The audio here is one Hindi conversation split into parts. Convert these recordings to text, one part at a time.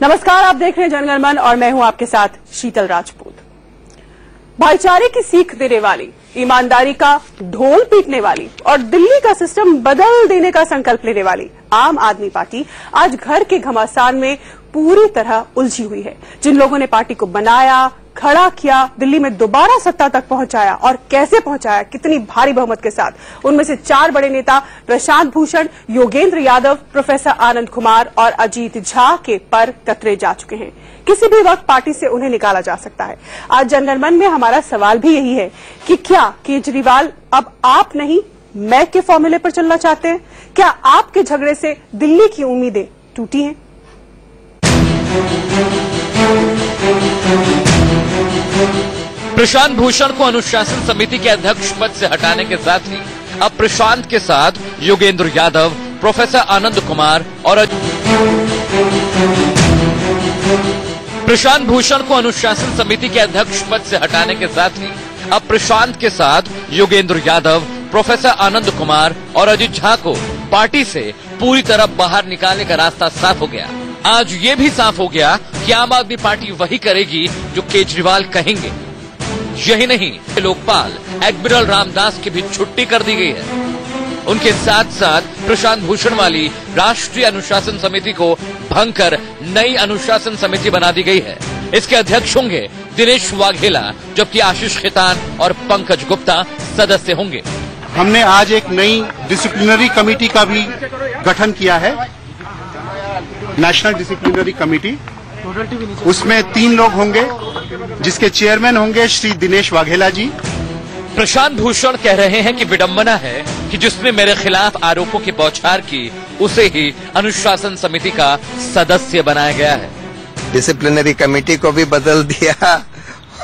नमस्कार, आप देख रहे हैं जनगण मन और मैं हूं आपके साथ शीतल राजपूत। भाईचारे की सीख देने वाली, ईमानदारी का ढोल पीटने वाली और दिल्ली का सिस्टम बदल देने का संकल्प लेने वाली आम आदमी पार्टी आज घर के घमासान में पूरी तरह उलझी हुई है। जिन लोगों ने पार्टी को बनाया, खड़ा किया, दिल्ली में दोबारा सत्ता तक पहुंचाया और कैसे पहुंचाया, कितनी भारी बहुमत के साथ, उनमें से 4 बड़े नेता प्रशांत भूषण, योगेंद्र यादव, प्रोफेसर आनंद कुमार और अजीत झा के पर कतरे जा चुके हैं। किसी भी वक्त पार्टी से उन्हें निकाला जा सकता है। आज जनगण मन में हमारा सवाल भी यही है कि क्या केजरीवाल अब आप नहीं मैं के फॉर्मूले पर चलना चाहते हैं? क्या आपके झगड़े से दिल्ली की उम्मीदें टूटी हैं? प्रशांत भूषण को अनुशासन समिति के अध्यक्ष पद से हटाने के साथ ही अब प्रशांत के साथ योगेंद्र यादव, प्रोफेसर आनंद कुमार और प्रशांत भूषण को अनुशासन समिति के अध्यक्ष पद से हटाने के साथ ही अब प्रशांत के साथ योगेंद्र यादव, प्रोफेसर आनंद कुमार और अजीत झा को पार्टी से पूरी तरह बाहर निकालने का रास्ता साफ हो गया। आज ये भी साफ हो गया कि आम आदमी पार्टी वही करेगी जो केजरीवाल कहेंगे। यही नहीं, लोकपाल एडमिरल रामदास की भी छुट्टी कर दी गई है। उनके साथ साथ प्रशांत भूषण वाली राष्ट्रीय अनुशासन समिति को भंग कर नई अनुशासन समिति बना दी गई है। इसके अध्यक्ष होंगे दिनेश वाघेला, जबकि आशीष खेतान और पंकज गुप्ता सदस्य होंगे। हमने आज एक नई डिसिप्लिनरी कमेटी का भी गठन किया है, नेशनल डिसिप्लिनरी कमेटी। उसमें 3 लोग होंगे, जिसके चेयरमैन होंगे श्री दिनेश वाघेला जी। प्रशांत भूषण कह रहे हैं कि विडंबना है कि जिसने मेरे खिलाफ आरोपों की बौछार की, उसे ही अनुशासन समिति का सदस्य बनाया गया है। डिसिप्लिनरी कमेटी को भी बदल दिया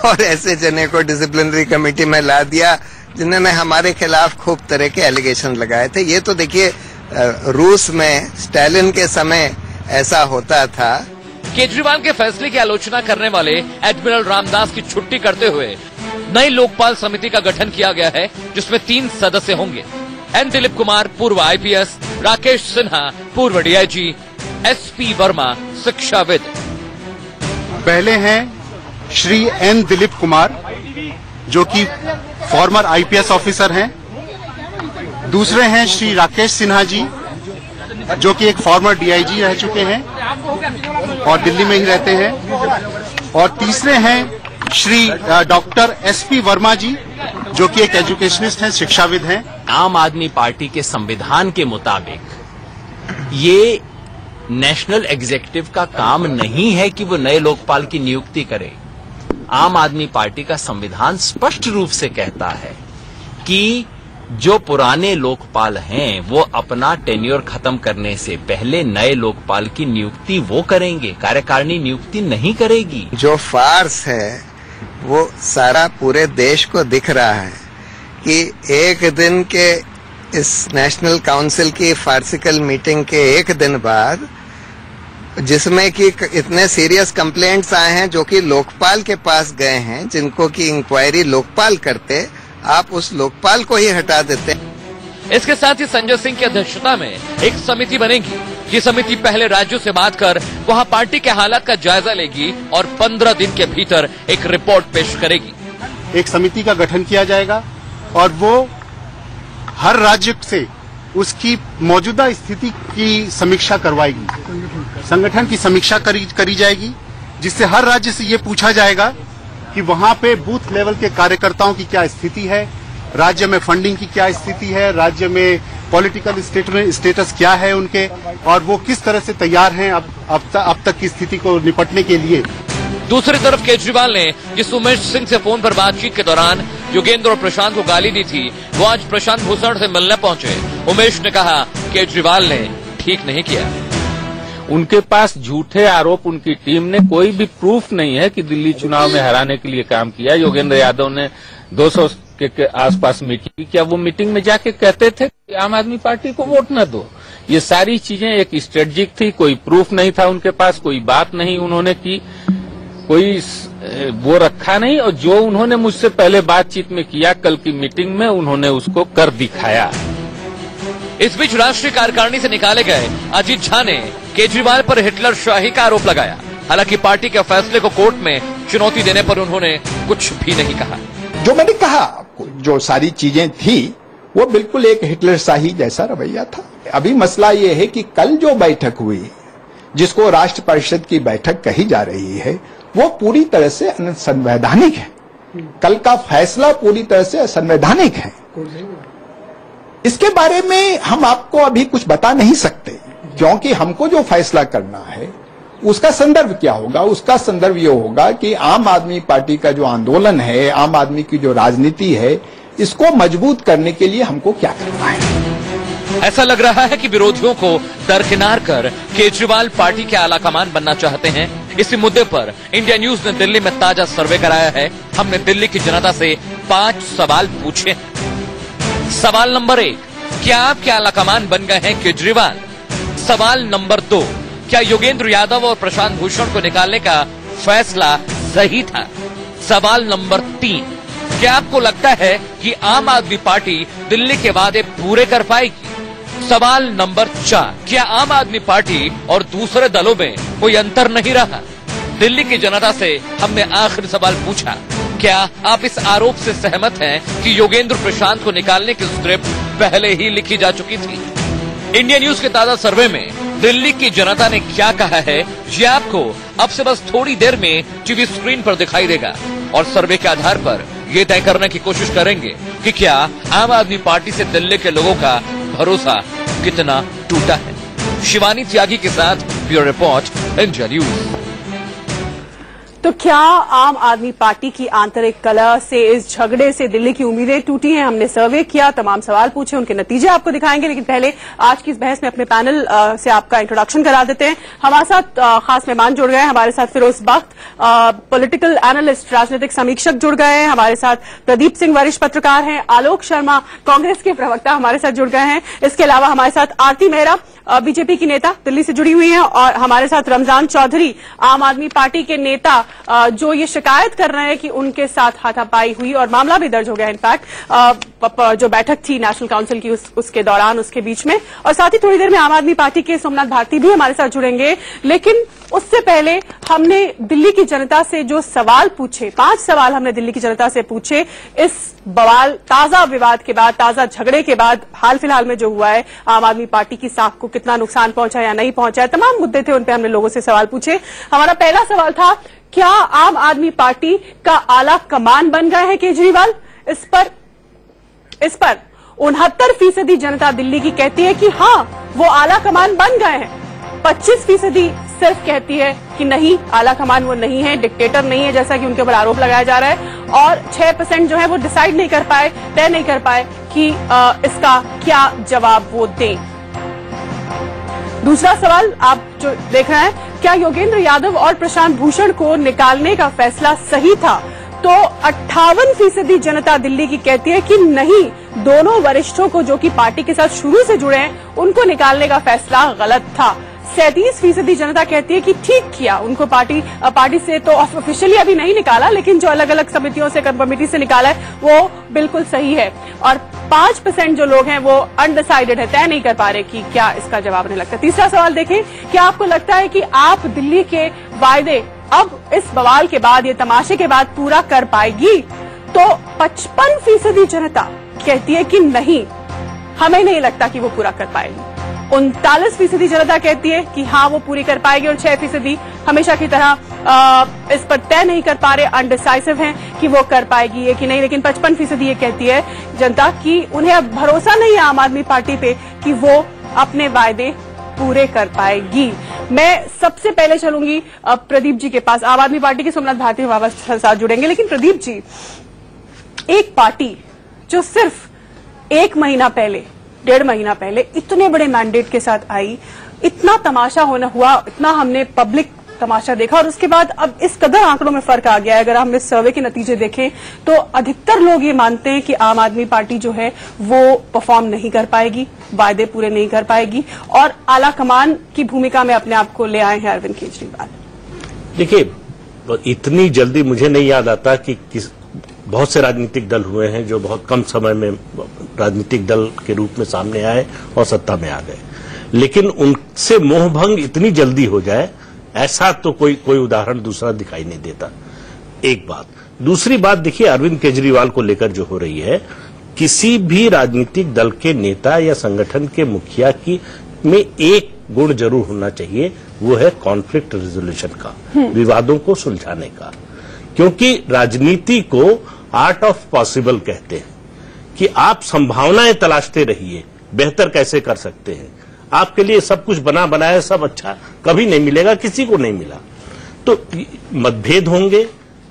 और ऐसे जने को डिसिप्लिनरी कमेटी में ला दिया जिन्होंने हमारे खिलाफ खूब तरह के एलिगेशन लगाए थे। ये तो देखिए, रूस में स्टालिन के समय ऐसा होता था। केजरीवाल के फैसले की आलोचना करने वाले एडमिरल रामदास की छुट्टी करते हुए नई लोकपाल समिति का गठन किया गया है, जिसमें 3 सदस्य होंगे। एन दिलीप कुमार, पूर्व आईपीएस, राकेश सिन्हा, पूर्व डीआईजी, एसपी वर्मा, शिक्षाविद। पहले हैं श्री एन दिलीप कुमार, जो कि फॉर्मर आईपीएस ऑफिसर हैं। दूसरे हैं श्री राकेश सिन्हा जी, जो कि एक फॉर्मर डीआईजी रह चुके हैं और दिल्ली में ही रहते हैं। और तीसरे हैं श्री डॉक्टर एसपी वर्मा जी, जो कि एक एजुकेशनिस्ट हैं, शिक्षाविद हैं। आम आदमी पार्टी के संविधान के मुताबिक ये नेशनल एग्जीक्यूटिव का काम नहीं है कि वो नए लोकपाल की नियुक्ति करे। आम आदमी पार्टी का संविधान स्पष्ट रूप से कहता है कि जो पुराने लोकपाल हैं वो अपना टेन्योर खत्म करने से पहले नए लोकपाल की नियुक्ति वो करेंगे, कार्यकारिणी नियुक्ति नहीं करेगी। जो फार्स है वो सारा पूरे देश को दिख रहा है कि एक दिन के इस नेशनल काउंसिल की फार्सिकल मीटिंग के एक दिन बाद, जिसमें कि इतने सीरियस कंप्लेंट्स आए हैं जो कि लोकपाल के पास गए हैं, जिनको की इंक्वायरी लोकपाल करते, आप उस लोकपाल को ही हटा देते हैं। इसके साथ ही संजय सिंह की अध्यक्षता में एक समिति बनेगी। ये समिति पहले राज्यों से बात कर वहां पार्टी के हालात का जायजा लेगी और 15 दिन के भीतर एक रिपोर्ट पेश करेगी। एक समिति का गठन किया जाएगा और वो हर राज्य से उसकी मौजूदा स्थिति की समीक्षा करवाएगी। संगठन की समीक्षा करी जाएगी, जिससे हर राज्य से ये पूछा जाएगा कि वहां पे बूथ लेवल के कार्यकर्ताओं की क्या स्थिति है, राज्य में फंडिंग की क्या स्थिति है, राज्य में पॉलिटिकल स्टेटस क्या है उनके, और वो किस तरह से तैयार हैं अब तक की स्थिति को निपटने के लिए। दूसरी तरफ केजरीवाल ने जिस उमेश सिंह से फोन पर बातचीत के दौरान योगेंद्र और प्रशांत को गाली दी थी, वो आज प्रशांत भूषण से मिलने पहुंचे। उमेश ने कहा केजरीवाल ने ठीक नहीं किया। उनके पास झूठे आरोप, उनकी टीम ने कोई भी प्रूफ नहीं है कि दिल्ली चुनाव में हराने के लिए काम किया। योगेंद्र यादव ने 200 के आसपास मीटिंग किया। वो मीटिंग में जाके कहते थे कि आम आदमी पार्टी को वोट न दो। ये सारी चीजें एक स्ट्रेटजिक थी, कोई प्रूफ नहीं था उनके पास, कोई बात नहीं उन्होंने की, कोई वो रखा नहीं। और जो उन्होंने मुझसे पहले बातचीत में किया कल की मीटिंग में, उन्होंने उसको कर दिखाया। इस बीच राष्ट्रीय कार्यकारिणी से निकाले गए अजीत झा ने केजरीवाल पर हिटलर शाही का आरोप लगाया। हालांकि पार्टी के फैसले को कोर्ट में चुनौती देने पर उन्होंने कुछ भी नहीं कहा। जो मैंने कहा आपको, जो सारी चीजें थी वो बिल्कुल एक हिटलर शाही जैसा रवैया था। अभी मसला ये है कि कल जो बैठक हुई, जिसको राष्ट्र परिषद की बैठक कही जा रही है, वो पूरी तरह से असंवैधानिक है। कल का फैसला पूरी तरह से असंवैधानिक है। इसके बारे में हम आपको अभी कुछ बता नहीं सकते, क्योंकि हमको जो फैसला करना है उसका संदर्भ क्या होगा। उसका संदर्भ ये होगा कि आम आदमी पार्टी का जो आंदोलन है, आम आदमी की जो राजनीति है, इसको मजबूत करने के लिए हमको क्या करना है। ऐसा लग रहा है कि विरोधियों को दरकिनार कर केजरीवाल पार्टी के आला कमान बनना चाहते हैं। इसी मुद्दे पर इंडिया न्यूज ने दिल्ली में ताजा सर्वे कराया है। हमने दिल्ली की जनता से 5 सवाल पूछे हैं। सवाल नंबर 1, क्या आपके आला कमान बन गए हैं केजरीवाल? सवाल नंबर 2, क्या योगेंद्र यादव और प्रशांत भूषण को निकालने का फैसला सही था? सवाल नंबर 3, क्या आपको लगता है कि आम आदमी पार्टी दिल्ली के वादे पूरे कर पाएगी? सवाल नंबर 4, क्या आम आदमी पार्टी और दूसरे दलों में कोई अंतर नहीं रहा? दिल्ली की जनता से हमने आखिरी सवाल पूछा, क्या आप इस आरोप से सहमत हैं कि योगेंद्र प्रशांत को निकालने की स्क्रिप्ट पहले ही लिखी जा चुकी थी? इंडिया न्यूज के ताजा सर्वे में दिल्ली की जनता ने क्या कहा है, ये आपको अब से बस थोड़ी देर में टीवी स्क्रीन पर दिखाई देगा। और सर्वे के आधार पर ये तय करने की कोशिश करेंगे कि क्या आम आदमी पार्टी से दिल्ली के लोगों का भरोसा कितना टूटा है। शिवानी त्यागी के साथ ब्यूरो रिपोर्ट, इंडिया न्यूज। तो क्या आम आदमी पार्टी की आंतरिक कलह से, इस झगड़े से दिल्ली की उम्मीदें टूटी हैं? हमने सर्वे किया, तमाम सवाल पूछे, उनके नतीजे आपको दिखाएंगे। लेकिन पहले आज की इस बहस में अपने पैनल से आपका इंट्रोडक्शन करा देते हैं। हमारे साथ खास मेहमान जुड़ गए हैं। हमारे साथ फिरोज बख्त, पॉलिटिकल एनालिस्ट, राजनीतिक समीक्षक जुड़ गए हैं। हमारे साथ प्रदीप सिंह, वरिष्ठ पत्रकार हैं। आलोक शर्मा, कांग्रेस के प्रवक्ता, हमारे साथ जुड़ गए हैं। इसके अलावा हमारे साथ आरती मेहरा, बीजेपी की नेता, दिल्ली से जुड़ी हुई हैं। और हमारे साथ रमजान चौधरी, आम आदमी पार्टी के नेता, जो ये शिकायत कर रहे हैं कि उनके साथ हाथापाई हुई और मामला भी दर्ज हो गया। इनफैक्ट जो बैठक थी नेशनल काउंसिल की उसके दौरान, उसके बीच में। और साथ ही थोड़ी देर में आम आदमी पार्टी के सोमनाथ भारती भी हमारे साथ जुड़ेंगे। लेकिन उससे पहले हमने दिल्ली की जनता से जो सवाल पूछे, 5 सवाल हमने दिल्ली की जनता से पूछे इस बवाल, ताजा विवाद के बाद, ताजा झगड़े के बाद, हाल फिलहाल में जो हुआ है, आम आदमी पार्टी की साख को कितना नुकसान पहुंचा या नहीं पहुंचा, तमाम मुद्दे थे, उन पे हमने लोगों से सवाल पूछे। हमारा पहला सवाल था, क्या आम आदमी पार्टी का आला कमान बन गए हैं केजरीवाल? इस पर 69% जनता दिल्ली की कहती है कि हाँ, वो आला कमान बन गए हैं। 25% सिर्फ कहती है कि नहीं, आला कमान वो नहीं है, डिक्टेटर नहीं है, जैसा कि उनके ऊपर आरोप लगाया जा रहा है। और 6% जो है वो डिसाइड नहीं कर पाए, तय नहीं कर पाए कि इसका क्या जवाब वो दें। दूसरा सवाल आप जो देख रहे हैं, क्या योगेंद्र यादव और प्रशांत भूषण को निकालने का फैसला सही था? तो 58% जनता दिल्ली की कहती है कि नहीं, दोनों वरिष्ठों को जो कि पार्टी के साथ शुरू से जुड़े हैं, उनको निकालने का फैसला गलत था। 37% जनता कहती है कि ठीक किया, उनको पार्टी से तो ऑफिशियली अभी नहीं निकाला, लेकिन जो अलग अलग समितियों से, कमेटी से निकाला है, वो बिल्कुल सही है। और 5% जो लोग हैं वो अनडिसाइडेड है, तय नहीं कर पा रहे कि क्या इसका जवाब नहीं लगता। तीसरा सवाल देखें, क्या आपको लगता है कि आप दिल्ली के वायदे अब इस बवाल के बाद, ये तमाशे के बाद पूरा कर पाएगी? तो 55% जनता कहती है कि नहीं, हमें नहीं लगता कि वो पूरा कर पाएगी। 39% जनता कहती है कि हाँ, वो पूरी कर पाएगी। और 6% हमेशा की तरह इस पर तय नहीं कर पा रहे, अनडिसाइसिव हैं कि वो कर पाएगी ये कि नहीं। लेकिन 55% ये कहती है जनता कि उन्हें अब भरोसा नहीं है आम आदमी पार्टी पे कि वो अपने वायदे पूरे कर पाएगी। मैं सबसे पहले चलूंगी प्रदीप जी के पास। आम आदमी पार्टी के सोमनाथ भारती हमारे साथ जुड़ेंगे। लेकिन प्रदीप जी, एक पार्टी जो सिर्फ 1 महीना पहले, 1.5 महीना पहले इतने बड़े मैंडेट के साथ आई, इतना तमाशा हुआ, इतना हमने पब्लिक तमाशा देखा, और उसके बाद अब इस कदर आंकड़ों में फर्क आ गया है। अगर हम इस सर्वे के नतीजे देखें तो अधिकतर लोग ये मानते हैं कि आम आदमी पार्टी जो है वो परफॉर्म नहीं कर पाएगी, वायदे पूरे नहीं कर पाएगी, और आला कमान की भूमिका में अपने आप को ले आए हैं अरविंद केजरीवाल। देखिए, इतनी जल्दी मुझे नहीं याद आता कि बहुत से राजनीतिक दल हुए हैं जो बहुत कम समय में राजनीतिक दल के रूप में सामने आए और सत्ता में आ गए। लेकिन उनसे मोहभंग इतनी जल्दी हो जाए ऐसा तो कोई उदाहरण दूसरा दिखाई नहीं देता। एक बात। दूसरी बात देखिए, अरविंद केजरीवाल को लेकर जो हो रही है, किसी भी राजनीतिक दल के नेता या संगठन के मुखिया की में एक गुण जरूर होना चाहिए, वो है कॉन्फ्लिक्ट रेजोल्यूशन का, विवादों को सुलझाने का। क्योंकि राजनीति को आर्ट ऑफ पॉसिबल कहते हैं कि आप संभावनाएं तलाशते रहिए, बेहतर कैसे कर सकते हैं। आपके लिए सब कुछ बना बनाया सब अच्छा कभी नहीं मिलेगा, किसी को नहीं मिला। तो मतभेद होंगे,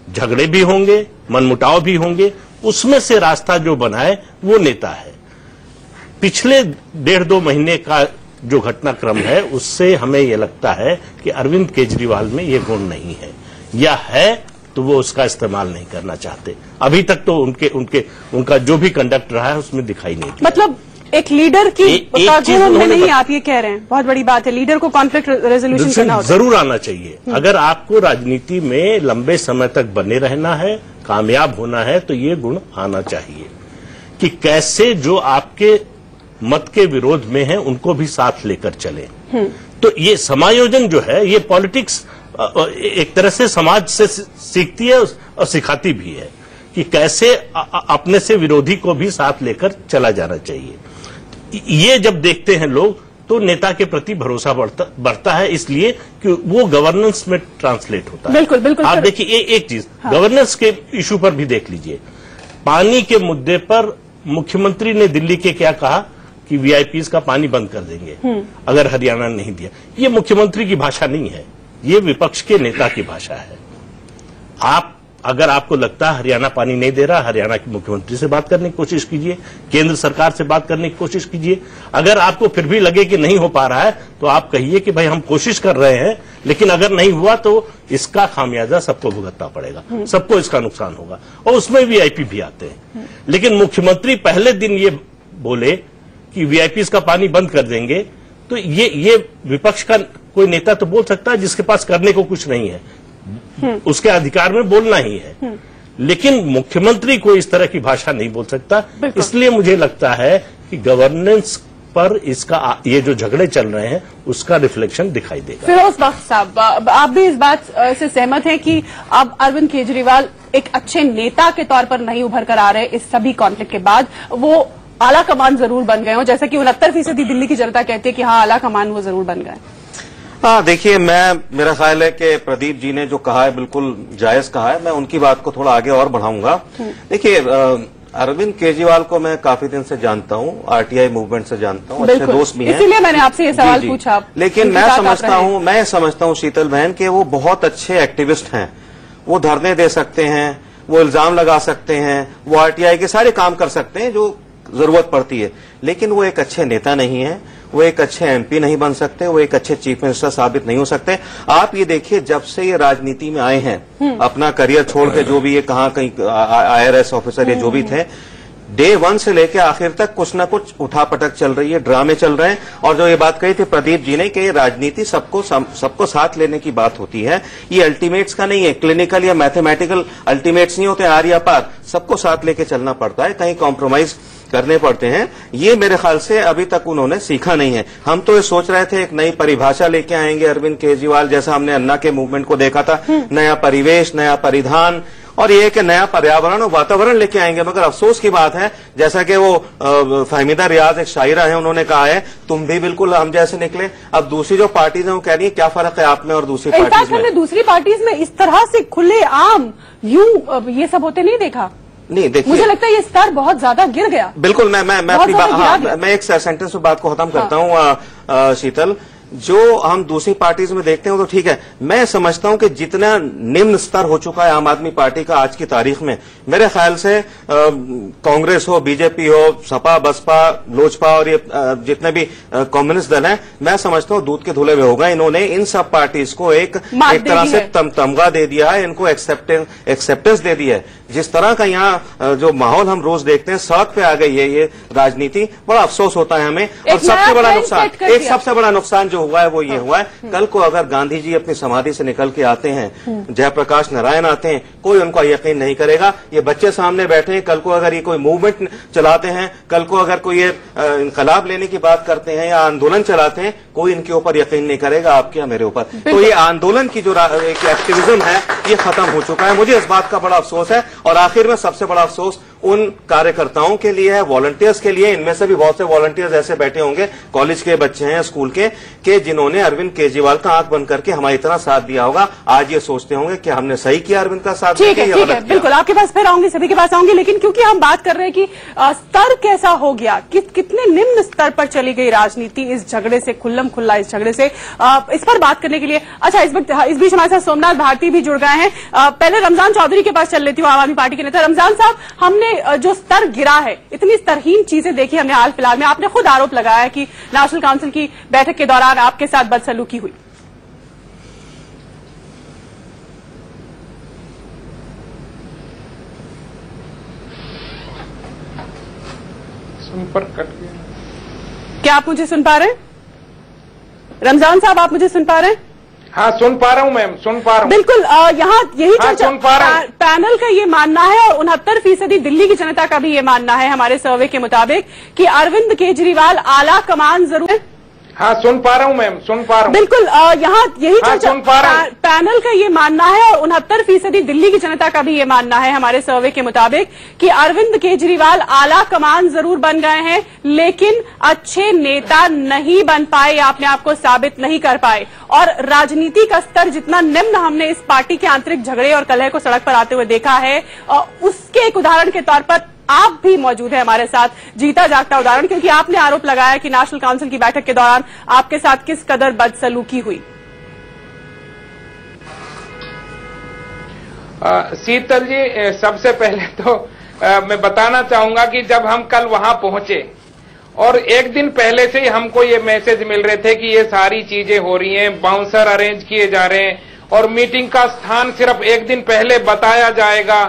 झगड़े भी होंगे, मनमुटाव भी होंगे, उसमें से रास्ता जो बनाए वो नेता है। पिछले 1.5-2 महीने का जो घटनाक्रम है उससे हमें यह लगता है कि अरविंद केजरीवाल में ये गुण नहीं है, या है तो वो उसका इस्तेमाल नहीं करना चाहते। अभी तक तो उनका जो भी कंडक्ट रहा है उसमें दिखाई नहीं दिया। मतलब एक लीडर की गुण उनमें नहीं, आप ये कह रहे हैं, बहुत बड़ी बात है। लीडर को कॉन्फ्लिक्ट रेजोल्यूशन करना होता है, जरूर आना चाहिए। अगर आपको राजनीति में लंबे समय तक बने रहना है, कामयाब होना है, तो ये गुण आना चाहिए कि कैसे जो आपके मत के विरोध में है उनको भी साथ लेकर चले। तो ये समायोजन जो है, ये पॉलिटिक्स एक तरह से समाज से सीखती है और सिखाती भी है कि कैसे अपने से विरोधी को भी साथ लेकर चला जाना चाहिए। ये जब देखते हैं लोग तो नेता के प्रति भरोसा बढ़ता है, इसलिए कि वो गवर्नेंस में ट्रांसलेट होता है। बिल्कुल बिल्कुल। आप देखिए एक चीज, गवर्नेंस के इशू पर भी देख लीजिए। पानी के मुद्दे पर मुख्यमंत्री ने दिल्ली के क्या कहा कि वीआईपीज का पानी बंद कर देंगे अगर हरियाणा ने नहीं दिया। ये मुख्यमंत्री की भाषा नहीं है, ये विपक्ष के नेता की भाषा है। अगर आपको लगता है हरियाणा पानी नहीं दे रहा, हरियाणा के मुख्यमंत्री से बात करने की कोशिश कीजिए, केंद्र सरकार से बात करने की कोशिश कीजिए। अगर आपको फिर भी लगे कि नहीं हो पा रहा है तो आप कहिए कि भाई हम कोशिश कर रहे हैं, लेकिन अगर नहीं हुआ तो इसका खामियाजा सबको भुगतना पड़ेगा, सबको इसका नुकसान होगा। और उसमें वीआईपी भी आते हैं। लेकिन मुख्यमंत्री पहले दिन ये बोले कि वीआईपी का पानी बंद कर देंगे, तो ये विपक्ष का कोई नेता तो बोल सकता है जिसके पास करने को कुछ नहीं है, उसके अधिकार में बोलना ही है। लेकिन मुख्यमंत्री को इस तरह की भाषा नहीं बोल सकता। इसलिए मुझे लगता है कि गवर्नेंस पर इसका ये जो झगड़े चल रहे हैं उसका रिफ्लेक्शन दिखाई देगा। फिरोज बख्श साहब, आप भी इस बात से सहमत हैं कि अब अरविंद केजरीवाल एक अच्छे नेता के तौर पर नहीं उभर कर आ रहे, इस सभी कॉन्फ्लिक्ट के बाद वो आला कमान जरूर बन गए हो, जैसा कि 69% दिल्ली की जनता कहती है कि हाँ आला कमान वो जरूर बन गए। हाँ, देखिए, मेरा ख्याल है कि प्रदीप जी ने जो कहा है बिल्कुल जायज कहा है। मैं उनकी बात को थोड़ा आगे और बढ़ाऊंगा। देखिए, अरविंद केजरीवाल को मैं काफी दिन से जानता हूँ, आरटीआई मूवमेंट से जानता हूँ, अच्छे दोस्त भी हैं, इसीलिए मैंने आपसे ये सवाल पूछा। लेकिन मैं समझता हूँ शीतल बहन के वो बहुत अच्छे एक्टिविस्ट हैं। वो धरने दे सकते हैं, वो इल्जाम लगा सकते हैं, वो आरटीआई के सारे काम कर सकते हैं जो जरूरत पड़ती है, लेकिन वो एक अच्छे नेता नहीं है, वो एक अच्छे एमपी नहीं बन सकते, वो एक अच्छे चीफ मिनिस्टर साबित नहीं हो सकते। आप ये देखिए, जब से ये राजनीति में आए हैं, अपना करियर छोड़ के, जो भी ये कहीं IRS ऑफिसर ये जो भी थे, डे 1 से लेकर आखिर तक कुछ ना कुछ उठापटक चल रही है, ड्रामे चल रहे हैं। और जो ये बात कही थी प्रदीप जी ने कि राजनीति सबको साथ लेने की बात होती है, ये अल्टीमेट्स का नहीं है, क्लिनिकल या मैथमेटिकल अल्टीमेट्स नहीं होते, आर या पार, सबको साथ लेके चलना पड़ता है, कहीं कॉम्प्रोमाइज करने पड़ते हैं। ये मेरे ख्याल से अभी तक उन्होंने सीखा नहीं है। हम तो ये सोच रहे थे एक नई परिभाषा लेके आएंगे अरविंद केजरीवाल, जैसा हमने अन्ना के मूवमेंट को देखा था, नया परिवेश, नया परिधान, और ये कि नया पर्यावरण और वातावरण लेके आएंगे। मगर अफसोस की बात है, जैसा कि वो फहमीदा रियाज एक शायरा है, उन्होंने कहा है, तुम भी बिल्कुल हम जैसे निकले। अब दूसरी जो पार्टीज है वो कह रही है क्या फर्क है आप में और दूसरी पार्टीज में। दूसरी पार्टीज में इस तरह से खुले आम यूं ये सब होते नहीं देखा। नहीं, देखिए, मुझे लगता है ये स्तर बहुत ज्यादा गिर गया। बिल्कुल, मैं एक सेंटेंस में बात को खत्म करता हूँ शीतल। जो हम दूसरी पार्टीज में देखते हैं तो ठीक है, मैं समझता हूं कि जितना निम्न स्तर हो चुका है आम आदमी पार्टी का आज की तारीख में, मेरे ख्याल से कांग्रेस हो, बीजेपी हो, सपा, बसपा, लोजपा और ये जितने भी कम्युनिस्ट दल हैं, मैं समझता हूं दूध के धुले हुए हो गए। इन्होंने इन सब पार्टीज को एक तरह से तमगा दे दिया है, इनको एक्सेप्टेंस दे दी है। जिस तरह का यहाँ जो माहौल हम रोज देखते हैं, सड़क पे आ गई है ये राजनीति, बड़ा अफसोस होता है हमें। और सबसे बड़ा नुकसान जो हुआ है वो ये हुआ है। कल को अगर गांधी जी अपनी समाधि से निकल के आते हैं, जयप्रकाश नारायण आते हैं, कोई उनका यकीन नहीं करेगा। ये बच्चे सामने बैठे हैं, कल को अगर ये कोई मूवमेंट चलाते हैं, कल को अगर कोई ये इनकलाब लेने की बात करते हैं या आंदोलन चलाते हैं, कोई इनके ऊपर यकीन नहीं करेगा, आपके या मेरे ऊपर। तो ये आंदोलन की जो एक एक्टिविज्म है ये खत्म हो चुका है। मुझे इस बात का बड़ा अफसोस है। और आखिर में सबसे बड़ा अफसोस उन कार्यकर्ताओं के लिए है, वॉलंटियर्स के लिए। इनमें से भी बहुत से वॉलंटियर्स ऐसे बैठे होंगे, कॉलेज के बच्चे हैं, स्कूल के जिन्होंने अरविंद केजरीवाल का आंख बंद करके हमारा इतना साथ दिया होगा। आज ये सोचते होंगे कि हमने सही किया अरविंद का साथ। ठीक है, बिल्कुल आपके पास फिर आऊंगी, सभी के पास आऊंगी, लेकिन क्योंकि हम बात कर रहे हैं कि स्तर कैसा हो गया, कितने निम्न स्तर पर चली गई राजनीति इस झगड़े से, खुल्लम खुल्ला इस झगड़े से, इस पर बात करने के लिए अच्छा इस बीच हमारे साथ सोमनाथ भारती भी जुड़ गए हैं। पहले रमजान चौधरी के पास चल लेती हूँ, आम आदमी पार्टी के नेता। रमजान साहब, हमने जो स्तर गिरा है, इतनी स्तरहीन चीजें देखी हमने हाल फिलहाल में, आपने खुद आरोप लगाया कि नेशनल काउंसिल की बैठक के दौरान आपके साथ बदसलूकी हुई। संपर्क कट गया। क्या आप मुझे सुन पा रहे हैं? रमजान साहब, आप मुझे सुन पा रहे हैं? हाँ, सुन पा रहा हूँ मैम, सुन पा रहा हूँ। बिल्कुल, यहाँ यही चर्चा, सुन पा रहा हूँ। पैनल का ये मानना है और 69% दिल्ली की जनता का भी ये मानना है हमारे सर्वे के मुताबिक कि अरविंद केजरीवाल आला कमान जरूर। हाँ, सुन पा रहा हूँ मैम, सुन पा रहा हूँ। बिल्कुल, यहाँ यही चर्चा, सुन पा रहा हूँ। पैनल का ये मानना है और 69% दिल्ली की जनता का भी ये मानना है हमारे सर्वे के मुताबिक कि अरविंद केजरीवाल आला कमान जरूर बन गए हैं, लेकिन अच्छे नेता नहीं बन पाए, अपने आप को साबित नहीं कर पाए। और राजनीति का स्तर जितना निम्न हमने इस पार्टी के आंतरिक झगड़े और कलह को सड़क पर आते हुए देखा है, उसके एक उदाहरण के तौर पर आप भी मौजूद हैं हमारे साथ, जीता जागता उदाहरण, क्योंकि आपने आरोप लगाया कि नेशनल काउंसिल की बैठक के दौरान आपके साथ किस कदर बदसलूकी हुई। शीतल जी, सबसे पहले तो मैं बताना चाहूंगा कि जब हम कल वहां पहुंचे और एक दिन पहले से ही हमको ये मैसेज मिल रहे थे कि ये सारी चीजें हो रही हैं, बाउंसर अरेंज किए जा रहे हैं और मीटिंग का स्थान सिर्फ एक दिन पहले बताया जाएगा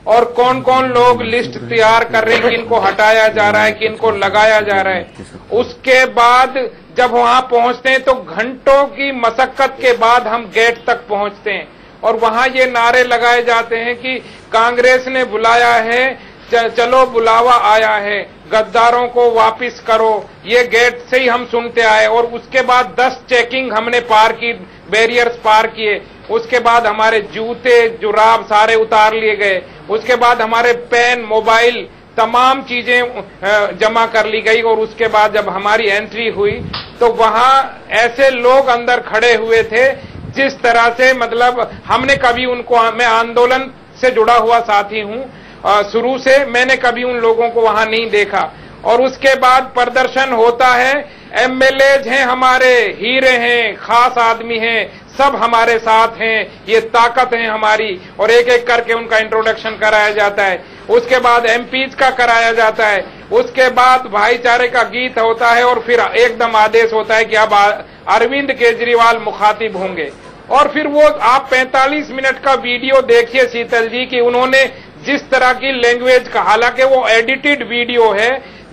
और कौन कौन लोग लिस्ट तैयार कर रहे हैं, किनको हटाया जा रहा है, किनको लगाया जा रहा है। उसके बाद जब वहां पहुंचते हैं तो घंटों की मशक्कत के बाद हम गेट तक पहुंचते हैं और वहां ये नारे लगाए जाते हैं कि कांग्रेस ने बुलाया है, चलो बुलावा आया है, गद्दारों को वापस करो। ये गेट से ही हम सुनते आए और उसके बाद 10 चेकिंग हमने पार की, बैरियर्स पार किए। उसके बाद हमारे जूते जुराब सारे उतार लिए गए। उसके बाद हमारे पेन, मोबाइल, तमाम चीजें जमा कर ली गई और उसके बाद जब हमारी एंट्री हुई तो वहां ऐसे लोग अंदर खड़े हुए थे जिस तरह से, मतलब हमने कभी उनको, मैं आंदोलन से जुड़ा हुआ साथी हूं, शुरू से मैंने कभी उन लोगों को वहां नहीं देखा। और उसके बाद प्रदर्शन होता है, एमएलएज हैं हमारे, हीरे हैं, खास आदमी हैं, सब हमारे साथ हैं, ये ताकत है हमारी, और एक एक करके उनका इंट्रोडक्शन कराया जाता है। उसके बाद एमपीज का कराया जाता है। उसके बाद भाईचारे का गीत होता है और फिर एकदम आदेश होता है कि अब अरविंद केजरीवाल मुखातिब होंगे। और फिर वो आप 45 मिनट का वीडियो देखिए शीतल जी कि उन्होंने जिस तरह की लैंग्वेज का, हालांकि वो एडिटेड वीडियो है,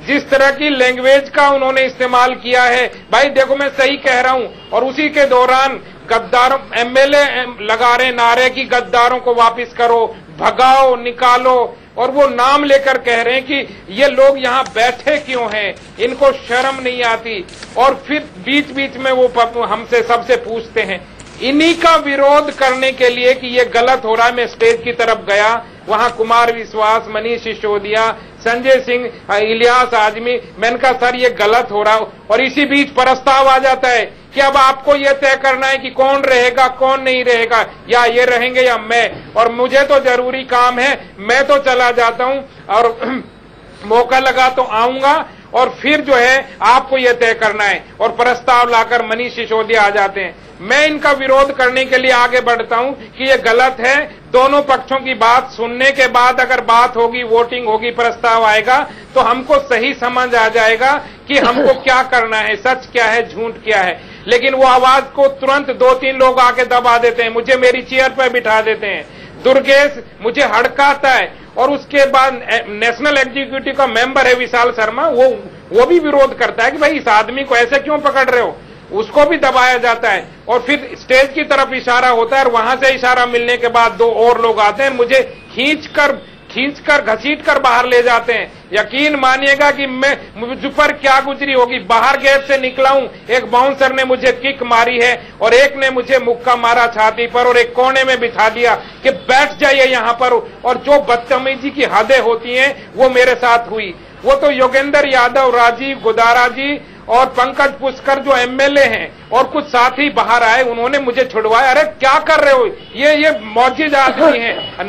जिस तरह की लैंग्वेज का उन्होंने इस्तेमाल किया है, भाई देखो मैं सही कह रहा हूं। और उसी के दौरान गद्दारों, एमएलए लगा रहे नारे कि गद्दारों को वापस करो, भगाओ, निकालो, और वो नाम लेकर कह रहे हैं कि ये लोग यहाँ बैठे क्यों हैं, इनको शर्म नहीं आती। और फिर बीच बीच में वो हमसे सबसे पूछते हैं। इन्हीं का विरोध करने के लिए कि ये गलत हो रहा है, मैं स्टेज की तरफ गया, वहां कुमार विश्वास, मनीष सिसोदिया, संजय सिंह, इलियास आजमी, मैंने कहा सर ये गलत हो रहा। और इसी बीच प्रस्ताव आ जाता है कि अब आपको ये तय करना है कि कौन रहेगा कौन नहीं रहेगा, या ये रहेंगे या मैं, और मुझे तो जरूरी काम है, मैं तो चला जाता हूं और मौका लगा तो आऊंगा, और फिर जो है आपको ये तय करना है। और प्रस्ताव लाकर मनीष सिसोदिया आ जाते हैं। मैं इनका विरोध करने के लिए आगे बढ़ता हूं कि ये गलत है। दोनों पक्षों की बात सुनने के बाद अगर बात होगी, वोटिंग होगी, प्रस्ताव आएगा, तो हमको सही समझ आ जाएगा कि हमको क्या करना है, सच क्या है, झूठ क्या है। लेकिन वो आवाज को तुरंत 2-3 लोग आके दबा देते हैं, मुझे मेरी चेयर पर बिठा देते हैं, दुर्गेश मुझे हड़काता है। और उसके बाद नेशनल एग्जीक्यूटिव का मेंबर है विशाल शर्मा, वो भी विरोध करता है कि भाई इस आदमी को ऐसे क्यों पकड़ रहे हो। उसको भी दबाया जाता है और फिर स्टेज की तरफ इशारा होता है और वहां से इशारा मिलने के बाद 2 और लोग आते हैं, मुझे खींचकर घसीट कर बाहर ले जाते हैं। यकीन मानिएगा कि मैं मुझ पर क्या गुजरी होगी। बाहर गेट से निकला हूं, एक बाउंसर ने मुझे किक मारी है और एक ने मुझे मुक्का मारा छाती पर और एक कोने में बिठा दिया कि बैठ जाइए यहां पर। और जो बदतमीजी की हदें होती हैं वो मेरे साथ हुई। वो तो योगेंद्र यादव, राजीव गुदारा जी और पंकज पुष्कर जो एमएलए हैं और कुछ साथी बाहर आए, उन्होंने मुझे छुड़वाया। अरे क्या कर रहे हो, ये मौजूद आदमी है,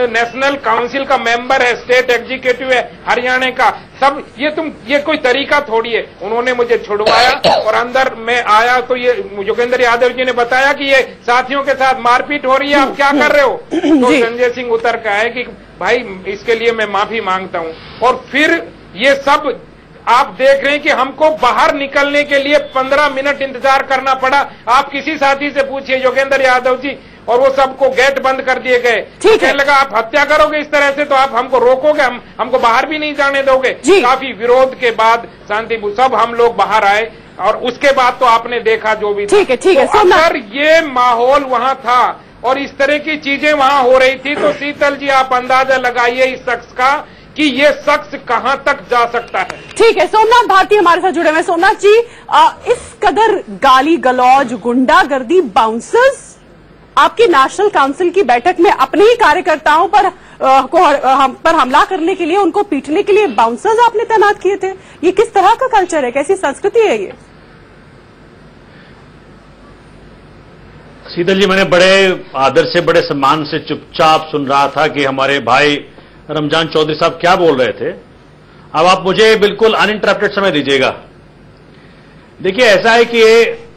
नेशनल काउंसिल का मेंबर है, स्टेट एग्जीक्यूटिव है हरियाणा का, सब ये कोई तरीका थोड़ी है। उन्होंने मुझे छुड़वाया और अंदर मैं आया तो ये योगेंद्र यादव जी ने बताया कि ये साथियों के साथ मारपीट हो रही है, आप क्या कर रहे हो। तो संजय सिंह उतर का है कि भाई इसके लिए मैं माफी मांगता हूं। और फिर ये सब आप देख रहे हैं कि हमको बाहर निकलने के लिए 15 मिनट इंतजार करना पड़ा। आप किसी साथी से पूछिए, योगेंद्र यादव जी, और वो सबको गेट बंद कर दिए गए। कहने लगा आप हत्या करोगे इस तरह से तो आप हमको रोकोगे, हमको बाहर भी नहीं जाने दोगे। काफी विरोध के बाद शांति सब हम लोग बाहर आए और उसके बाद तो आपने देखा जो भी। ठीक है। तो अगर ये माहौल वहां था और इस तरह की चीजें वहां हो रही थी तो शीतल जी आप अंदाजा लगाइए इस शख्स का कि ये शख्स कहां तक जा सकता है। ठीक है, सोमनाथ भारती हमारे साथ जुड़े हुए। सोमनाथ जी, इस कदर गाली गलौज, गुंडागर्दी, बाउंसर्स आपकी नेशनल काउंसिल की बैठक में अपने ही कार्यकर्ताओं पर हमला करने के लिए, उनको पीटने के लिए बाउंसर्स आपने तैनात किए थे। ये किस तरह का कल्चर है, कैसी संस्कृति है ये? शीतल जी, मैंने बड़े आदर से, बड़े सम्मान से चुपचाप सुन रहा था कि हमारे भाई रमजान चौधरी साहब क्या बोल रहे थे। अब आप मुझे बिल्कुल अनइंटरप्टेड समय दीजिएगा। देखिए, ऐसा है कि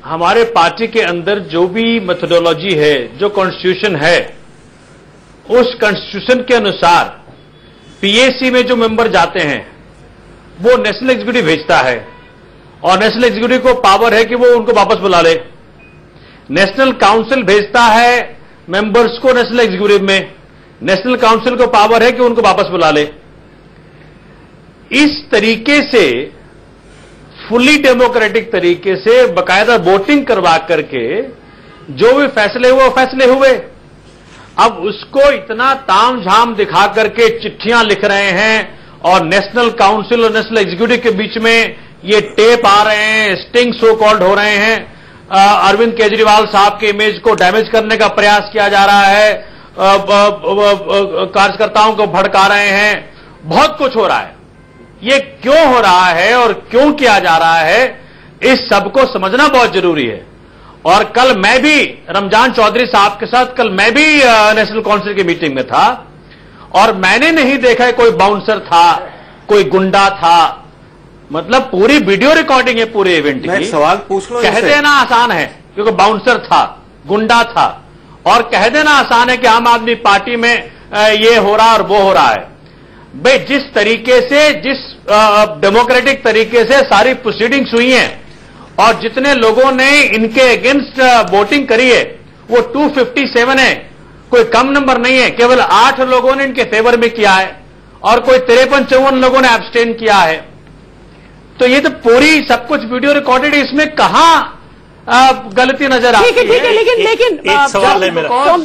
हमारे पार्टी के अंदर जो भी मेथोडोलॉजी है, जो कॉन्स्टिट्यूशन है, उस कॉन्स्टिट्यूशन के अनुसार पीएसी में जो मेंबर जाते हैं वो नेशनल एग्जीक्यूटिव भेजता है और नेशनल एग्जीक्यूटिव को पावर है कि वो उनको वापस बुला ले। नेशनल काउंसिल भेजता है मेंबर्स को नेशनल एग्जीक्यूटिव में, नेशनल काउंसिल को पावर है कि उनको वापस बुला ले। इस तरीके से फुली डेमोक्रेटिक तरीके से बकायदा वोटिंग करवा करके जो भी फैसले हुए वो फैसले हुए। अब उसको इतना तामझाम दिखा करके चिट्ठियां लिख रहे हैं और नेशनल काउंसिल और नेशनल एग्जीक्यूटिव के बीच में ये टेप आ रहे हैं, स्टिंग सो कॉल्ड हो रहे हैं, अरविंद केजरीवाल साहब के इमेज को डैमेज करने का प्रयास किया जा रहा है, कार्यकर्ताओं को भड़का रहे हैं, बहुत कुछ हो रहा है। ये क्यों हो रहा है और क्यों किया जा रहा है, इस सबको समझना बहुत जरूरी है। और कल मैं भी रमजान चौधरी साहब के साथ, कल मैं भी नेशनल काउंसिल की मीटिंग में था और मैंने नहीं देखा कोई बाउंसर था, कोई गुंडा था। मतलब पूरी वीडियो रिकॉर्डिंग है पूरे इवेंट की। सवाल पूछ लो। कह देना आसान है क्योंकि बाउंसर था, गुंडा था, और कह देना आसान है कि आम आदमी पार्टी में ये हो रहा और वो हो रहा है। भाई, जिस तरीके से, जिस डेमोक्रेटिक तरीके से सारी प्रोसीडिंग्स हुई हैं और जितने लोगों ने इनके अगेंस्ट वोटिंग करी है वो 257 है, कोई कम नंबर नहीं है। केवल 8 लोगों ने इनके फेवर में किया है और कोई 53-54 लोगों ने एब्सटेन किया है। तो ये तो पूरी सब कुछ वीडियो रिकॉर्डेड है, इसमें कहां गलती नजर आती है। ठीक है, लेकिन एक सवाल है मेरा, वो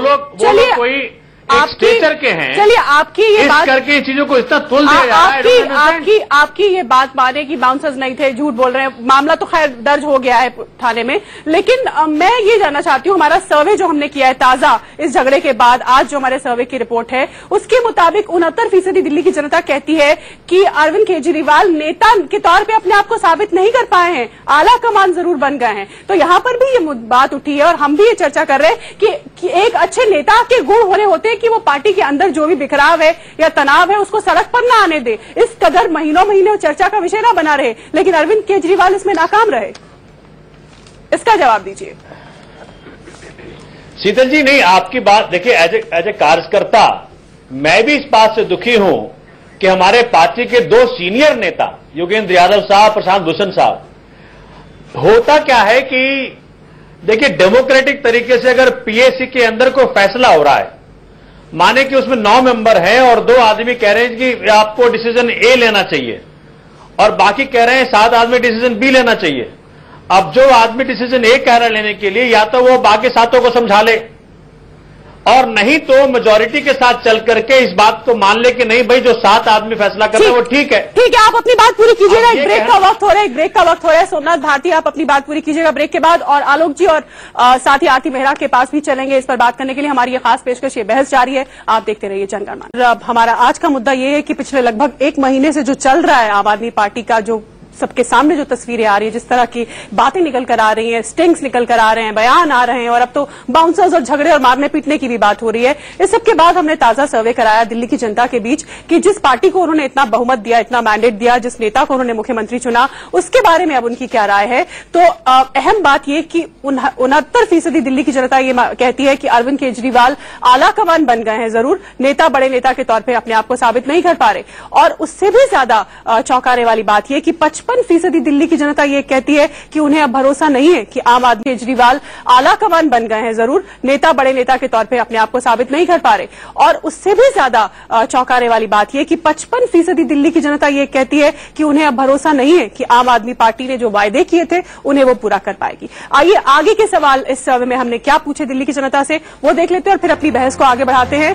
लोग कोई एक स्टेचर के हैं। चलिए, आपकी ये बात करके चीजों को इतना तुल दिया जा रहा है। आपकी ये बात माने कि बाउंसर्स नहीं थे, झूठ बोल रहे हैं, मामला तो खैर दर्ज हो गया है थाने में। लेकिन मैं ये जानना चाहती हूँ, हमारा सर्वे जो हमने किया है ताजा इस झगड़े के बाद, आज जो हमारे सर्वे की रिपोर्ट है उसके मुताबिक 69% दिल्ली की जनता कहती है कि अरविंद केजरीवाल नेता के तौर पर अपने आप को साबित नहीं कर पाए हैं, आला कमान जरूर बन गए हैं। तो यहाँ पर भी ये बात उठी है और हम भी ये चर्चा कर रहे हैं कि एक अच्छे नेता के गुण होने होते कि वो पार्टी के अंदर जो भी बिखराव है या तनाव है उसको सड़क पर ना आने दे, इस कदर महीनों महीने चर्चा का विषय ना बना रहे। लेकिन अरविंद केजरीवाल इसमें नाकाम रहे, इसका जवाब दीजिए। शीतल जी, नहीं, आपकी बात देखिए, एज ए कार्यकर्ता मैं भी इस बात से दुखी हूं कि हमारे पार्टी के 2 सीनियर नेता योगेंद्र यादव साहब, प्रशांत भूषण साहब, होता क्या है कि देखिए, डेमोक्रेटिक तरीके से अगर पीएसी के अंदर कोई फैसला हो रहा है, माने कि उसमें 9 मेंबर हैं और 2 आदमी कह रहे हैं कि आपको डिसीजन ए लेना चाहिए, और बाकी कह रहे हैं 7 आदमी डिसीजन बी लेना चाहिए। अब जो आदमी डिसीजन ए कह रहा है लेने के लिए, या तो वो बाकी सातों को समझा ले, और नहीं तो मेजॉरिटी के साथ चल करके इस बात को मान ले कि नहीं भाई जो 7 आदमी फैसला कर रहे हैं वो ठीक है। ठीक है, आप अपनी बात पूरी कीजिएगा। एक ब्रेक का वक्त हो रहा है, सोमनाथ भारती आप अपनी बात पूरी कीजिएगा ब्रेक के बाद, और आलोक जी और साथ ही आरती मेहरा के पास भी चलेंगे इस पर बात करने के लिए। हमारी ये खास पेशकश, ये बहस जारी है, आप देखते रहिए जनगणमान। अब हमारा आज का मुद्दा ये है कि पिछले लगभग 1 महीने से जो चल रहा है आम आदमी पार्टी का, जो सबके सामने जो तस्वीरें आ रही है, जिस तरह की बातें निकल कर आ रही हैं, स्टिंग्स निकल कर आ रहे हैं, बयान आ रहे हैं, और अब तो बाउंसर्स और झगड़े और मारने पीटने की भी बात हो रही है। इस सब के बाद हमने ताजा सर्वे कराया दिल्ली की जनता के बीच कि जिस पार्टी को उन्होंने इतना बहुमत दिया, इतना मैंडेट दिया, जिस नेता को उन्होंने मुख्यमंत्री चुना, उसके बारे में अब उनकी क्या राय है। तो अहम बात यह कि 69% दिल्ली की जनता ये कहती है कि अरविंद केजरीवाल आला कमान बन गए हैं, जरूर नेता, बड़े नेता के तौर पर अपने आप को साबित नहीं कर पा रहे। और उससे भी ज्यादा चौंकाने वाली बात यह कि 55% दिल्ली की जनता ये कहती है कि उन्हें अब भरोसा नहीं है कि आम आदमी केजरीवाल आला कमान बन गए हैं, जरूर नेता, बड़े नेता के तौर पे अपने आप को साबित नहीं कर पा रहे। और उससे भी ज्यादा चौंकाने वाली बात यह कि 55% दिल्ली की जनता ये कहती है कि उन्हें अब भरोसा नहीं है कि आम आदमी पार्टी ने जो वायदे किए थे उन्हें वो पूरा कर पाएगी। आइए आगे के सवाल इस सर्वे में हमने क्या पूछे दिल्ली की जनता से वो देख लेते हैं और फिर अपनी बहस को आगे बढ़ाते हैं।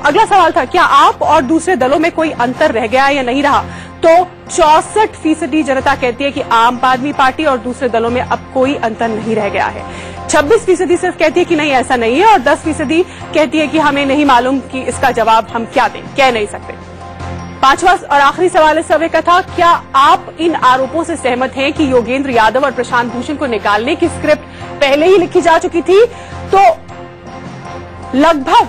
अगला सवाल था, क्या आप और दूसरे दलों में कोई अंतर रह गया या नहीं रहा? तो 64% जनता कहती है कि आम आदमी पार्टी और दूसरे दलों में अब कोई अंतर नहीं रह गया है। 26% सिर्फ कहती है कि नहीं ऐसा नहीं है, और 10% कहती है कि हमें नहीं मालूम कि इसका जवाब हम क्या दें, कह नहीं सकते। 5वां और आखिरी सवाल इस सर्वे का था, क्या आप इन आरोपों से सहमत हैं कि योगेंद्र यादव और प्रशांत भूषण को निकालने की स्क्रिप्ट पहले ही लिखी जा चुकी थी? तो लगभग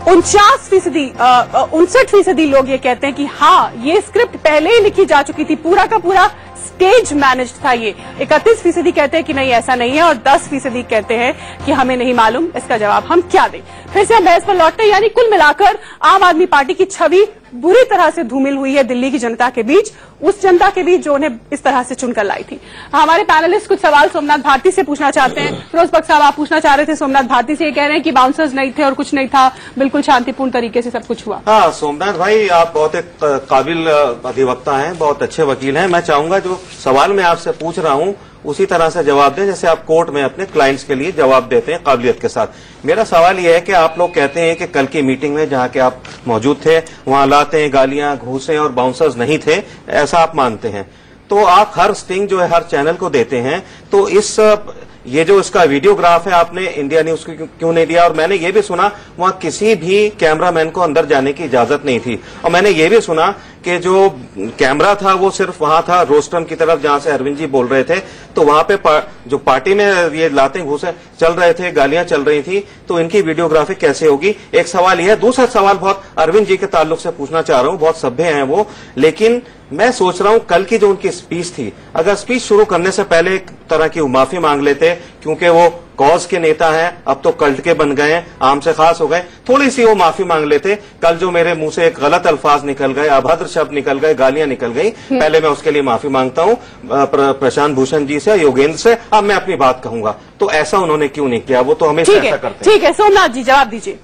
59% लोग ये कहते हैं कि हाँ, ये स्क्रिप्ट पहले ही लिखी जा चुकी थी, पूरा का पूरा स्टेज मैनेज था ये। 31% कहते हैं कि नहीं ऐसा नहीं है, और 10% कहते हैं कि हमें नहीं मालूम, इसका जवाब हम क्या दें। फिर से हम बहस पर लौटते हैं, यानी कुल मिलाकर आम आदमी पार्टी की छवि बुरी तरह से धूमिल हुई है दिल्ली की जनता के बीच, उस जनता के बीच जो उन्हें इस तरह से चुनकर लाई थी। हमारे पैनलिस्ट कुछ सवाल सोमनाथ भारती से पूछना चाहते हैं। फिरोज बख्श साहब, आप पूछना चाह रहे थे सोमनाथ भारती से, ये कह रहे हैं कि बाउंसर्स नहीं थे और कुछ नहीं था, बिल्कुल शांतिपूर्ण तरीके से सब कुछ हुआ। हाँ सोमनाथ भाई, आप बहुत एक काबिल अधिवक्ता हैं, बहुत अच्छे वकील हैं। मैं चाहूंगा जो सवाल मैं आपसे पूछ रहा हूं उसी तरह से जवाब दें जैसे आप कोर्ट में अपने क्लाइंट्स के लिए जवाब देते हैं काबिलियत के साथ। मेरा सवाल यह है कि आप लोग कहते हैं कि कल की मीटिंग में जहां के आप मौजूद थे वहां लातें, गालियां, घूसें और बाउंसर्स नहीं थे, ऐसा आप मानते हैं। तो आप हर स्टिंग जो है हर चैनल को देते हैं, तो ये जो इसका वीडियोग्राफ है आपने इंडिया न्यूज को क्यों नहीं दिया? और मैंने ये भी सुना वहां किसी भी कैमरामैन को अंदर जाने की इजाजत नहीं थी, और मैंने ये भी सुना कि जो कैमरा था वो सिर्फ वहां था रोस्टरम की तरफ जहां से अरविंद जी बोल रहे थे, तो वहां पे जो पार्टी में ये लातें घूसे चल रहे थे, गालियां चल रही थी, तो इनकी वीडियोग्राफी कैसे होगी? एक सवाल यह है। दूसरा सवाल बहुत अरविंद जी के ताल्लुक से पूछना चाह रहा हूं, बहुत सभ्य हैं वो, लेकिन मैं सोच रहा हूं कल की जो उनकी स्पीच थी, अगर स्पीच शुरू करने से पहले एक तरह की माफी मांग लेते, क्योंकि वो कॉज के नेता हैं, अब तो कल्ट के बन गए हैं, आम से खास हो गए, थोड़ी सी वो माफी मांग लेते। कल जो मेरे मुंह से एक गलत अल्फाज निकल गए, अभद्र शब्द निकल गए, गालियां निकल गई, पहले मैं उसके लिए माफी मांगता हूं प्रशांत भूषण जी से, योगेंद्र से। अब मैं अपनी बात कहूंगा, तो ऐसा उन्होंने क्यों नहीं किया? वो तो हमेशा ऐसा करते हैं। ठीक है सोमनाथ जी, जवाब दीजिए।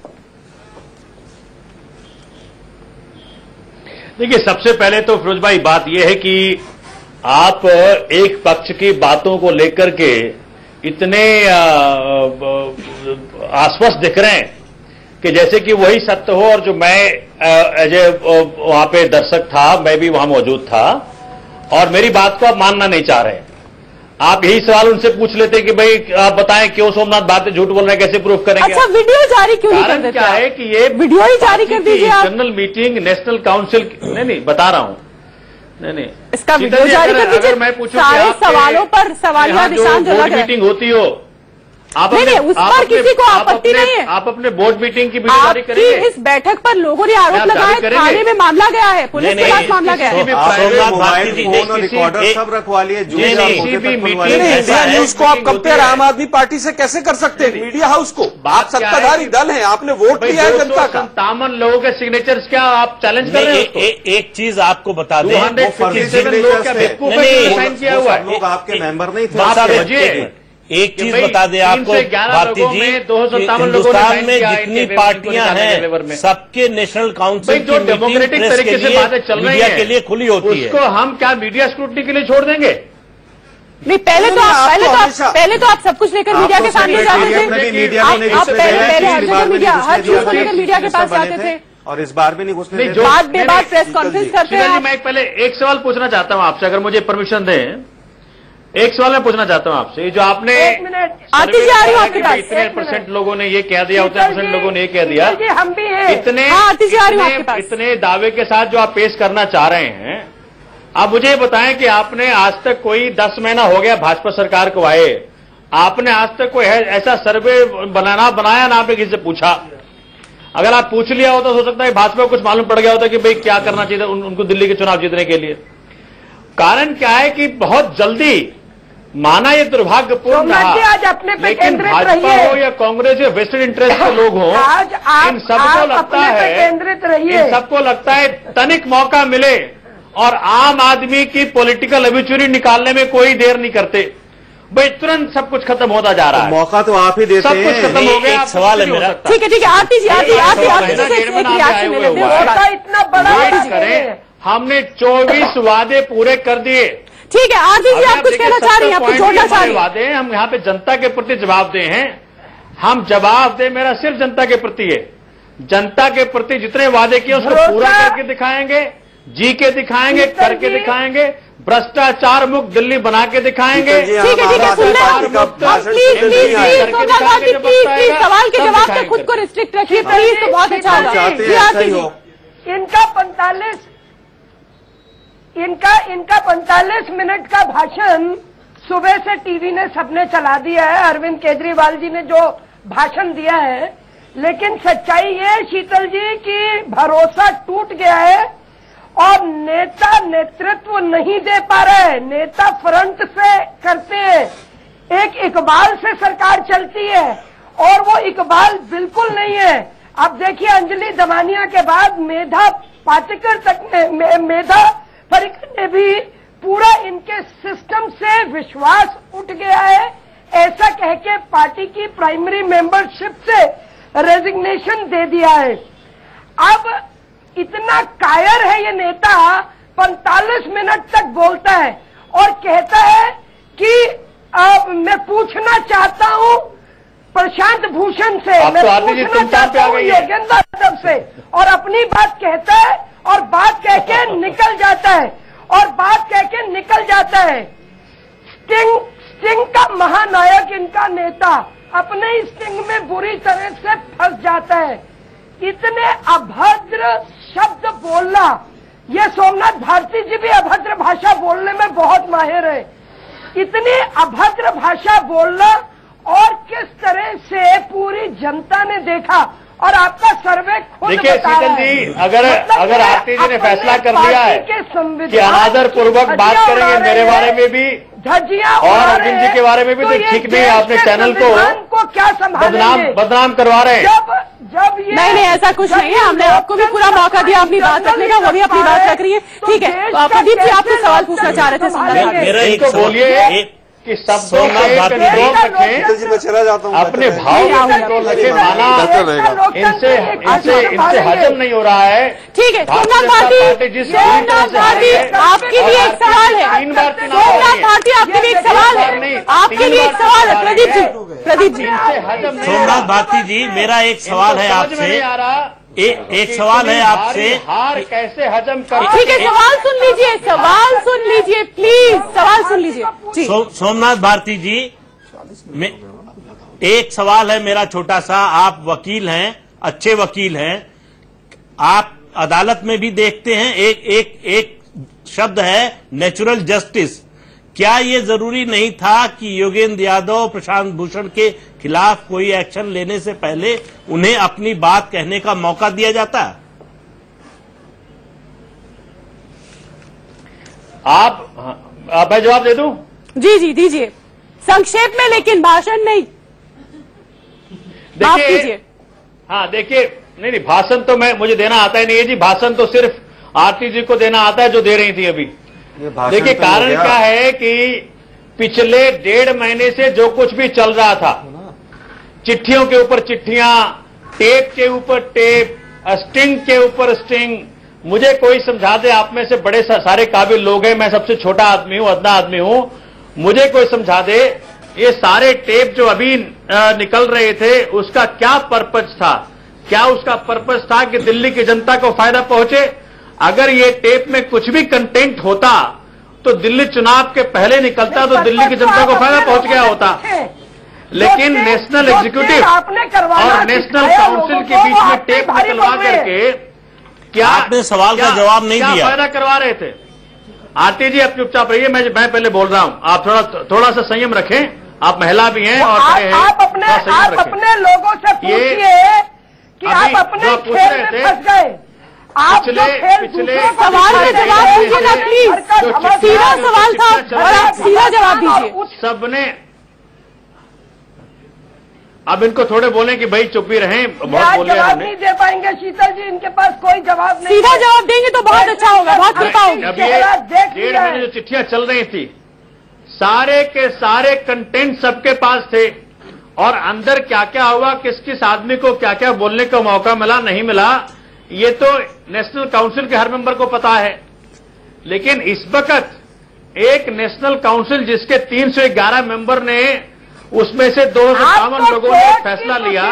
देखिए, सबसे पहले तो फिरोज भाई बात यह है कि आप एक पक्ष की बातों को लेकर के इतने आश्वस्त दिख रहे हैं कि जैसे कि वही सत्य हो, और जो मैं एज ए वहां पे दर्शक था, मैं भी वहां मौजूद था, और मेरी बात को आप मानना नहीं चाह रहे। आप यही सवाल उनसे पूछ लेते कि भाई आप बताएं क्यों सोमनाथ भारती झूठ बोल रहे हैं, कैसे प्रूफ करेंगे? अच्छा, वीडियो जारी क्यों नहीं कर देते? क्या है कि ये वीडियो ही जारी कर दीजिए आप। जनरल मीटिंग नेशनल काउंसिल, नहीं बता रहा हूं, नहीं इसका वीडियो जारी कर दीजिए। मैं पूछूं सारे सवालों पर सवालिया निशान जो लग रहे हैं, मीटिंग होती हो आप नहीं, उस पर किसी को आपत्ति नहीं है। आप अपने बोर्ड मीटिंग की वीडियो जारी करेंगे। इस बैठक पर लोगों ने आरोप लगाया, थाने में मामला गया है, पुलिस के पास मामला गया है। सब रखवा लिए। इंडिया न्यूज को आप कंपेयर आम आदमी पार्टी से कैसे कर सकते हैं? मीडिया हाउस को, आप सत्ताधारी दल हैं, आपने वोट दिया है जनता का। 57 लोगों के सिग्नेचर्स क्या आप चैलेंज कर रहे हैं? एक चीज आपको बता दें, 257 लोग क्या बेवकूफ साइन किया हुआ है? लोग आपके मेंबर नहीं थे। एक चीज बता दें आपको भारती जी, हिंदुस्तान में जितनी पार्टियां हैं सबके नेशनल काउंसिल जो डेमोक्रेटिक तरीके से बातें चल रही मीडिया हैं के लिए खुली होती है, उसको हम क्या मीडिया स्क्रूटनी के लिए छोड़ देंगे? नहीं, पहले तो आप सब कुछ लेकर मीडिया के सामने जाते थे। आप पहले मीडिया हर चीज को लेकर मीडिया के पास जाते थे और इस बार भी नहीं घुसने दे। बात बेबात प्रेस कॉन्फ्रेंस करते हैं। मैं पहले एक सवाल पूछना चाहता हूं आपसे, अगर मुझे परमिशन दें। एक सवाल मैं पूछना चाहता हूं आपसे, जो आपने आती जा रही हूं आपके पास, इतने % लोगों ने ये कह दिया, उतने % लोगों ने ये कह दिया, हम भी हैं, इतने दावे के साथ जो आप पेश करना चाह रहे हैं, आप मुझे बताएं कि आपने आज तक कोई 10 महीना हो गया भाजपा सरकार को आए, आपने आज तक कोई ऐसा सर्वे बनाया ना, आपने किसी से पूछा? अगर आप पूछ लिया होता तो हो सकता है भाजपा को कुछ मालूम पड़ गया होता कि भाई क्या करना चाहिए उनको दिल्ली के चुनाव जीतने के लिए। कारण क्या है कि बहुत जल्दी, माना ये दुर्भाग्यपूर्ण रहा, लेकिन भाजपा हो या कांग्रेस या वेस्टेड इंटरेस्ट के लोग हों, इन सबको लगता है तनिक मौका मिले और आम आदमी की पॉलिटिकल एबिचुरी निकालने में कोई देर नहीं करते, भाई तुरंत सब कुछ खत्म होता जा रहा है। मौका तो आप ही देते हैं। सब कुछ खत्म हो गया। एक सवाल है मेरा। ठीक है आरती जी इतना बड़ा करें, हमने 24 वादे पूरे कर दिए। ठीक है आरती जी, आप कुछ कहना चाह रही हैं, आपको जोड़ना चाह रही हैं? वादे हैं, हम यहाँ पे जनता के प्रति जवाबदेह हैं। हम जवाबदेह मेरा सिर्फ जनता के प्रति है। जनता के प्रति जितने वादे किए उसको पूरा करके दिखाएंगे, जी के दिखाएंगे, करके दिखाएंगे, भ्रष्टाचार मुक्त दिल्ली बना के दिखाएंगे। ठीक है प्लीज सवाल के जवाब तक खुद को रिस्ट्रिक्ट रखिए प्लीज, तो बहुत अच्छा होगा। इनका 45 मिनट का भाषण सुबह से टीवी ने सबने चला दिया है, अरविंद केजरीवाल जी ने जो भाषण दिया है, लेकिन सच्चाई ये शीतल जी की भरोसा टूट गया है और नेता नेतृत्व नहीं दे पा रहे। नेता फ्रंट से करते हैं, एक इकबाल से सरकार चलती है और वो इकबाल बिल्कुल नहीं है। अब देखिए अंजलि दमानिया के बाद मेधा पाटेकर तक मेधा परिकर ने भी पूरा इनके सिस्टम से विश्वास उठ गया है, ऐसा कह के पार्टी की प्राइमरी मेंबरशिप से रेजिग्नेशन दे दिया है। अब इतना कायर है ये नेता, 45 मिनट तक बोलता है और कहता है कि मैं पूछना चाहता हूं प्रशांत भूषण से, मैं पूछना चाहता हूं योगेंद्र यादव से, और अपनी बात कहता है और बात कह के निकल जाता है और बात कह के निकल जाता है। स्टिंग का महानायक इनका नेता अपने ही स्टिंग में बुरी तरह से फंस जाता है। इतने अभद्र शब्द बोलना, ये सोमनाथ भारती जी भी अभद्र भाषा बोलने में बहुत माहिर है। इतनी अभद्र भाषा बोलना और किस तरह से पूरी जनता ने देखा, और आपका सर्वे खुद देखिए शीतल जी, अगर आरती जी ने फैसला कर लिया है कि अनादर पूर्वक बात करेंगे मेरे बारे में भी और अरविंद जी के बारे में भी, तो ठीक नहीं, आपने चैनल को क्या बदनाम करवा रहे हैं। जब ये नहीं ऐसा कुछ नहीं है, हमने आपको भी पूरा मौका दिया अपनी बात रखने का, वो भी अपनी बात रख रही है। ठीक है प्रदीप जी, आपको सवाल पूछना चाह रहे थे, मेरा एक बोलिए कि शब्दों पे कंट्रोल रखें, मैं चला जाता हूँ, अपने भाव पे कंट्रोल रखें, माना इनसे हजम नहीं हो रहा है। ठीक है सोमनाथ भारती, आपके लिए एक सवाल है। सोमनाथ भारती, आपके लिए एक सवाल है, आपके लिए एक सवाल है। प्रदीप जी सोमनाथ भारती जी, मेरा एक सवाल है आपसे, एक सवाल है आपसे, हार कैसे हजम कर। ठीक है सवाल सुन लीजिए प्लीज, सवाल सुन लीजिए। सोमनाथ भारती जी, एक सवाल है मेरा छोटा सा। आप वकील हैं, अच्छे वकील हैं, आप अदालत में भी देखते हैं, एक शब्द है नेचुरल जस्टिस। क्या ये जरूरी नहीं था कि योगेंद्र यादव प्रशांत भूषण के खिलाफ कोई एक्शन लेने से पहले उन्हें अपनी बात कहने का मौका दिया जाता? आप मैं जवाब दे दूं? जी दीजिए, संक्षेप में, लेकिन भाषण नहीं। देखिए, हाँ देखिए, नहीं भाषण तो मुझे देना आता ही नहीं है जी, भाषण तो सिर्फ आरती जी को देना आता है जो दे रही थी अभी। देखिए कारण क्या है कि पिछले 1.5 महीने से जो कुछ भी चल रहा था, चिट्ठियों के ऊपर चिट्ठियां, टेप के ऊपर टेप, स्टिंग के ऊपर स्टिंग, मुझे कोई समझा दे, आप में से बड़े सारे काबिल लोग हैं, मैं सबसे छोटा आदमी हूं, अदना आदमी हूं, मुझे कोई समझा दे ये सारे टेप जो अभी निकल रहे थे उसका क्या पर्पज था? क्या उसका पर्पज था कि दिल्ली की जनता को फायदा पहुंचे? अगर ये टेप में कुछ भी कंटेंट होता तो दिल्ली चुनाव के पहले निकलता तो दिल्ली की जनता को फायदा पहुंच गया होता। लेकिन नेशनल एग्जीक्यूटिव और नेशनल काउंसिल के बीच में टेप निकलवा करके क्या आपने सवाल का जवाब नहीं दिया? फायदा करवा रहे थे? आरती जी आप चुपचाप रहिए, मैं पहले बोल रहा हूं, आप थोड़ा सा संयम रखें, आप महिला भी हैं और आप अपने लोगों से पूछिए कि आप अपने खेल में फंस गए। आप पिछले सवाल का जवाब दीजिए ना प्लीज, सीधा सवाल था और आप सीधा जवाब दीजिए। सबने अब इनको थोड़े बोले कि भाई चुप ही रहें, बहुत बोले जवाब नहीं दे पाएंगे शीतल जी, इनके पास कोई जवाब नहीं। सीधा जवाब देंगे तो बहुत अच्छा होगा, बहुत कृपा होगी। 1.5 महीने जो चिट्ठियां चल रही थी, सारे के सारे कंटेंट सबके पास थे और अंदर क्या क्या हुआ, किस किस आदमी को क्या क्या बोलने का मौका मिला नहीं मिला, ये तो नेशनल काउंसिल के हर मेंबर को पता है। लेकिन इस वक्त एक नेशनल काउंसिल जिसके 311 मेंबर ने, उसमें से 252 लोगों ने फैसला लिया,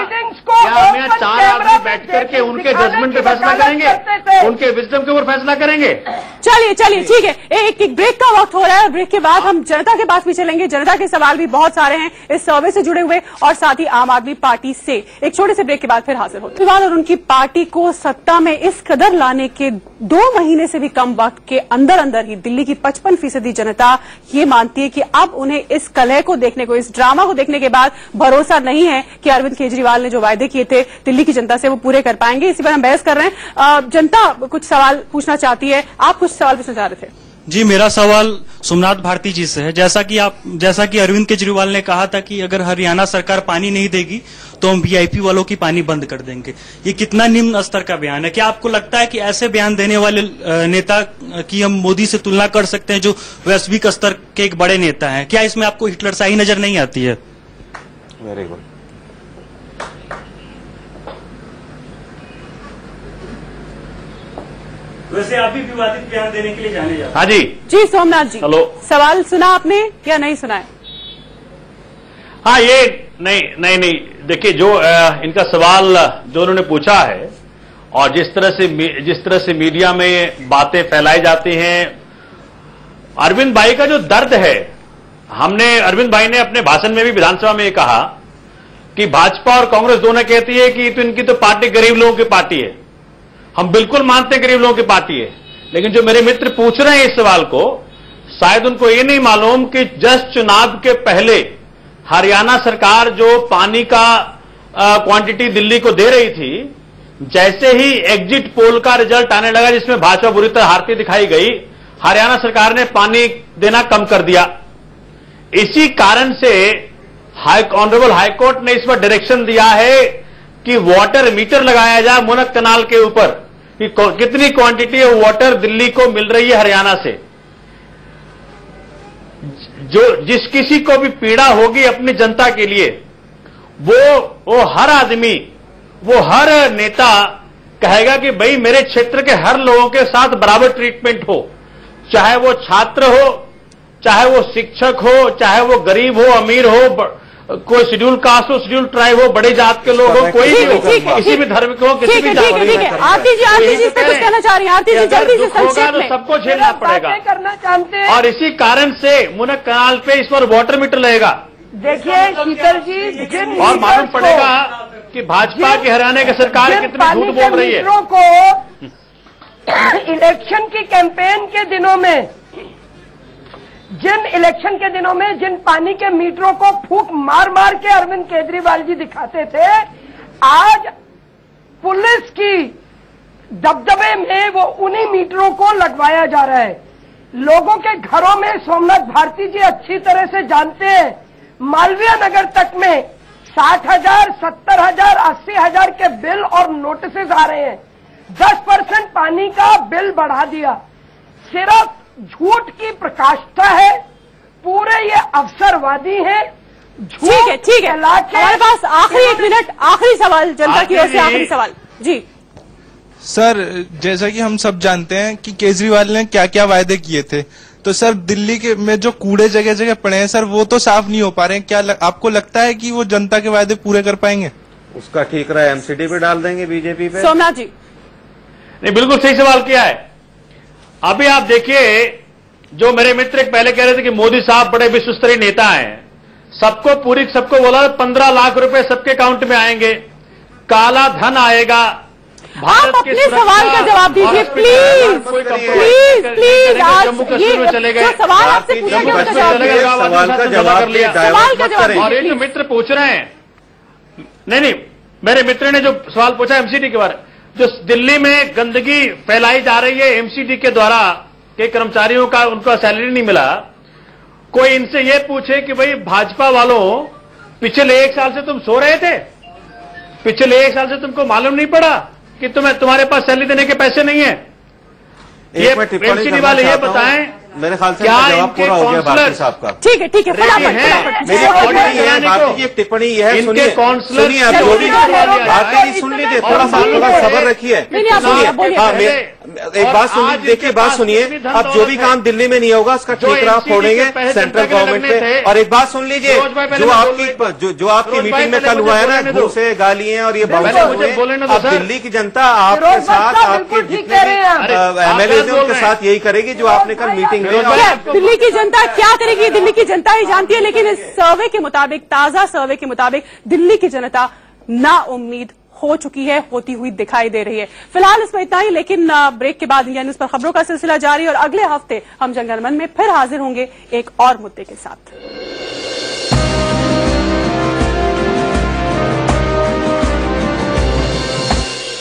क्या हम यहाँ 4 आदमी बैठ करके उनके जजमेंट पे फैसला करेंगे, उनके विजडम के ऊपर फैसला करेंगे? चलिए ठीक है, एक ब्रेक का वक्त हो रहा है। ब्रेक के बाद हम जनता के पास भी चलेंगे, जनता के सवाल भी बहुत सारे हैं इस सर्वे से जुड़े हुए और साथ ही आम आदमी पार्टी से। एक छोटे से ब्रेक के बाद फिर हाजिर होते हैं। और उनकी पार्टी को सत्ता में इस कदर लाने के 2 महीने से भी कम वक्त के अंदर अंदर ही दिल्ली की 55% जनता ये मानती है कि अब उन्हें इस कलह को देखने को, इस ड्रामा को देखने के बाद भरोसा नहीं है कि अरविंद केजरीवाल ने जो वायदे किए थे दिल्ली की जनता से वो पूरे कर पाएंगे। इसी पर हम बहस कर रहे हैं। जनता कुछ सवाल पूछना चाहती है, आप कुछ सवाल पूछना चाह रहे थे? जी, मेरा सवाल सोमनाथ भारती जी से है। जैसा कि अरविंद केजरीवाल ने कहा था कि अगर हरियाणा सरकार पानी नहीं देगी तो हम वीआईपी वालों की पानी बंद कर देंगे, ये कितना निम्न स्तर का बयान है? क्या आपको लगता है कि ऐसे बयान देने वाले नेता की हम मोदी से तुलना कर सकते हैं जो वैश्विक स्तर के एक बड़े नेता हैं? क्या इसमें आपको हिटलरशाही नजर नहीं आती है? Very good. वैसे आप भी विवादित बयान देने के लिए जाने जाते हैं। हाँ जी सोमनाथ जी, हेलो, सवाल सुना आपने या नहीं सुना है? हाँ, ये नहीं देखिए, जो इनका सवाल जो उन्होंने पूछा है और जिस तरह से मीडिया में बातें फैलाई जाती हैं, अरविंद भाई का जो दर्द है, अरविंद भाई ने अपने भाषण में भी विधानसभा में कहा कि भाजपा और कांग्रेस दोनों कहती है कि तो इनकी तो पार्टी गरीब लोगों की पार्टी है। हम बिल्कुल मानते हैं गरीब लोगों की पार्टी है, लेकिन जो मेरे मित्र पूछ रहे हैं इस सवाल को, शायद उनको ये नहीं मालूम कि जस्ट चुनाव के पहले हरियाणा सरकार जो पानी का क्वांटिटी दिल्ली को दे रही थी, जैसे ही एग्जिट पोल का रिजल्ट आने लगा जिसमें भाजपा बुरी तरह हारती दिखाई गई, हरियाणा सरकार ने पानी देना कम कर दिया। इसी कारण से ऑनरेबल हाईकोर्ट ने इस पर डायरेक्शन दिया है कि वाटर मीटर लगाया जाए मुनक कनाल के ऊपर कि कितनी क्वांटिटी ऑफ वाटर दिल्ली को मिल रही है हरियाणा से। जिस किसी को भी पीड़ा होगी अपनी जनता के लिए, वो हर आदमी, वो हर नेता कहेगा कि भाई मेरे क्षेत्र के हर लोगों के साथ बराबर ट्रीटमेंट हो, चाहे वो छात्र हो, चाहे वो शिक्षक हो, चाहे वो गरीब हो, अमीर हो, कोई शेड्यूल कास्ट हो, शेड्यूल ट्राइब हो, बड़े जात के लोग हो, कोई भी हो, किसी भी धर्म के हो, किसी भी जात के हो। आरती जी इस पे कुछ कहना चाह रही हैं? आरती जी जल्दी से संक्षेप में। सबको झेलना पड़ेगा करना चाहते हैं और इसी कारण से मुनक कनाल पे इस पर वाटर मीटर लगेगा। देखिए शीतल जी, और मालूम पड़ेगा कि भाजपा की हरियाणा की सरकार कितनी झूठ बोल रही है। को इलेक्शन की कैंपेन के दिनों में, जिन पानी के मीटरों को फूंक मार मार के अरविंद केजरीवाल जी दिखाते थे, आज पुलिस की दबदबे में वो उन्हीं मीटरों को लगवाया जा रहा है। लोगों के घरों में सोमनाथ भारती जी अच्छी तरह से जानते हैं, मालवीय नगर तक में 60,000, 70,000, 80,000 के बिल और नोटिस आ रहे हैं। 10% पानी का बिल बढ़ा दिया। सिर्फ झूठ की प्रकाष्ठा है, पूरे ये अवसरवादी हैं। ठीक है, ठीक है, हमारे पास आखिरी 1 मिनट, आखिरी सवाल जनता की ओर से, आखिरी सवाल जी। सर, जैसा कि हम सब जानते हैं कि केजरीवाल ने क्या क्या वायदे किए थे, तो सर दिल्ली के में जो कूड़े जगह जगह पड़े हैं सर, वो तो साफ नहीं हो पा रहे हैं। क्या आपको लगता है कि वो जनता के वायदे पूरे कर पाएंगे? उसका ठीक रहा एमसीडी पे डाल देंगे बीजेपी पे। सोमनाथ जी, नहीं, बिल्कुल सही सवाल किया है। अभी आप देखिए, जो मेरे मित्र एक पहले कह रहे थे कि मोदी साहब बड़े विश्वस्तरीय नेता हैं, सबको बोला 15 लाख रुपए सबके अकाउंट में आएंगे, काला धन आएगा। आप अपने सवाल का जवाब दीजिए प्लीज, प्लीज प्लीज। आज ये चले गए, जो सवाल आपसे पूछा गया उसका जवाब दीजिए। सवाल का जवाब दिया। और ये जो मित्र पूछ रहे हैं, नहीं, मेरे मित्र ने जो सवाल पूछा एमसीडी के बारे, जो दिल्ली में गंदगी फैलाई जा रही है एमसीडी के द्वारा, के कर्मचारियों का उनका सैलरी नहीं मिला, कोई इनसे ये पूछे कि भाई भाजपा वालों, पिछले 1 साल से तुम सो रहे थे? पिछले 1 साल से तुमको मालूम नहीं पड़ा कि तुम्हारे पास सैलरी देने के पैसे नहीं है? ये एमसीडी वाले ये बताएं, मेरे ख्याल से क्या जवाब पूरा हो गया भारती साहब का। ठीक है, ठीक है, भारती की एक टिप्पणी यह है, सुनिए आप जो भी भारती जी सुन लीजिए, थोड़ा सा सब्र रखिए, सुनिए। हाँ, एक बात सुन लीजिए, देखिए बात सुनिए, अब जो भी काम दिल्ली में नहीं होगा उसका ठेका फोड़ेंगे सेंट्रल गवर्नमेंट पे। और एक बात सुन लीजिए, जो आपकी मीटिंग में कल हुआ है ना, घूसे गालियां और ये अब दिल्ली की जनता आपके साथ, आपके जितने एमएलए हैं उनके साथ यही करेगी जो आपने कल मीटिंग में। दिल्ली की जनता क्या करेगी, दिल्ली की जनता ही जानती है। लेकिन इस सर्वे के मुताबिक, ताजा सर्वे के मुताबिक, दिल्ली की जनता ना उम्मीद हो चुकी है, होती हुई दिखाई दे रही है। फिलहाल इसमें इतना ही, लेकिन ब्रेक के बाद इंडिया न्यूज पर खबरों का सिलसिला जारी, और अगले हफ्ते हम जंगल मन में फिर हाजिर होंगे एक और मुद्दे के साथ।